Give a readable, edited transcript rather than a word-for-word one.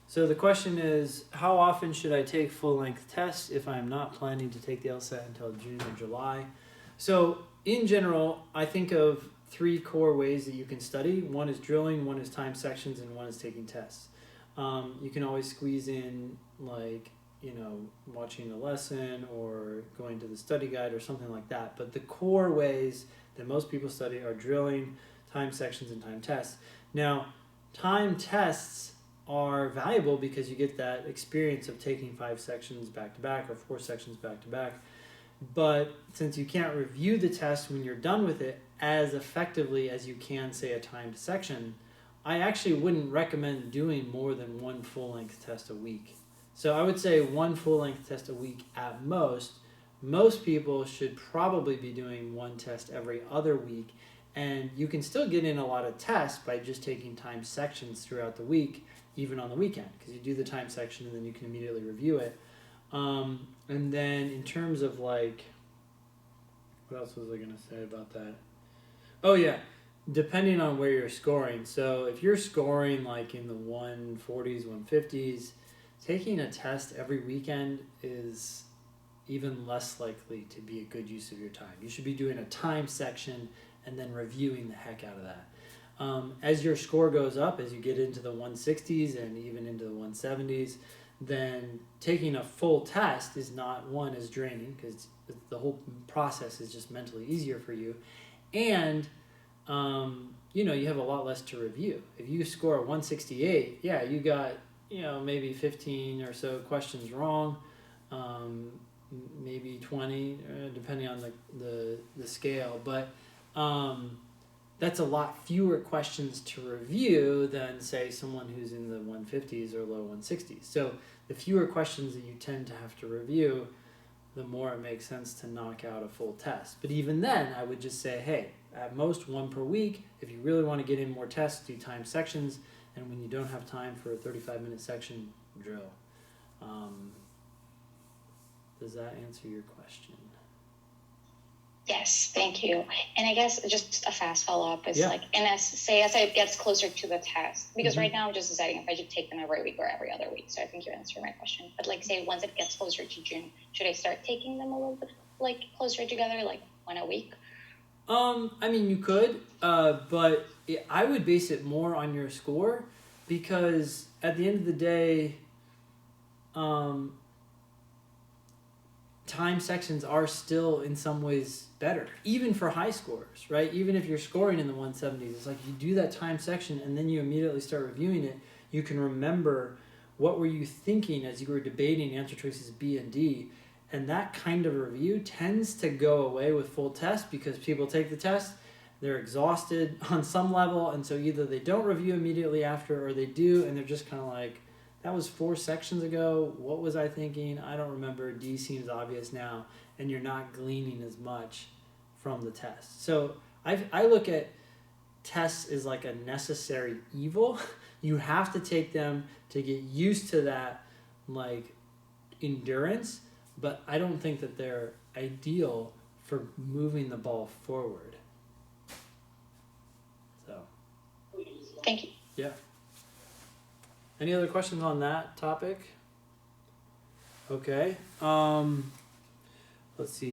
So the question is, how often should I take full-length tests if I'm not planning to take the LSAT until June or July? So in general, I think of 3 core ways that you can study. One is drilling, one is time sections, and one is taking tests. You can always squeeze in, like, watching a lesson or going to the study guide or something like that. But the core ways that most people study are drilling, time sections, and time tests. Now, time tests are valuable because you get that experience of taking 5 sections back to back or 4 sections back to back. But since you can't review the test when you're done with it as effectively as you can, say, a timed section, I actually wouldn't recommend doing more than 1 full-length test a week. So I would say 1 full-length test a week at most. Most people should probably be doing 1 test every other week, and you can still get in a lot of tests by just taking time sections throughout the week, even on the weekend, because you do the time section and then you can immediately review it. And then in terms of, like, what else was I going to say about that? Oh yeah, depending on where you're scoring. So if you're scoring like in the 140s, 150s, taking a test every weekend is even less likely to be a good use of your time. You should be doing a time section and then reviewing the heck out of that. As your score goes up, as you get into the 160s and even into the 170s, then taking a full test is not, one, as draining, because the whole process is just mentally easier for you. And, you have a lot less to review. If you score a 168, yeah, you got, maybe 15 or so questions wrong, maybe 20, depending on the scale. But that's a lot fewer questions to review than, say, someone who's in the 150s or low 160s. So the fewer questions that you tend to have to review, the more it makes sense to knock out a full test. But even then, I would just say, hey, at most 1 per week. If you really want to get in more tests, do time sections. And when you don't have time for a 35-minute section, drill. Does that answer your question? Yes, thank you. And I guess just a fast follow-up is Yeah. like, and as it gets closer to the test, because right now I'm just deciding if I should take them every week or every other week. So I think you answered my question. But like, say once it gets closer to June, should I start taking them a little bit like closer together, like 1 a week? I mean, you could, but I would base it more on your score, because at the end of the day, time sections are still in some ways better, even for high scorers, right? Even if you're scoring in the 170s, it's like you do that time section and then you immediately start reviewing it. You can remember what were you thinking as you were debating answer choices B and D. And that kind of review tends to go away with full tests, because people take the test, they're exhausted on some level, and so either they don't review immediately after, or they do, and they're just kind of like, that was 4 sections ago, what was I thinking? I don't remember, D seems obvious now, and you're not gleaning as much from the test. So I look at tests as like a necessary evil. You have to take them to get used to that, like, endurance, but I don't think that they're ideal for moving the ball forward. So, Thank you. yeah. Any other questions on that topic? Okay. Let's see.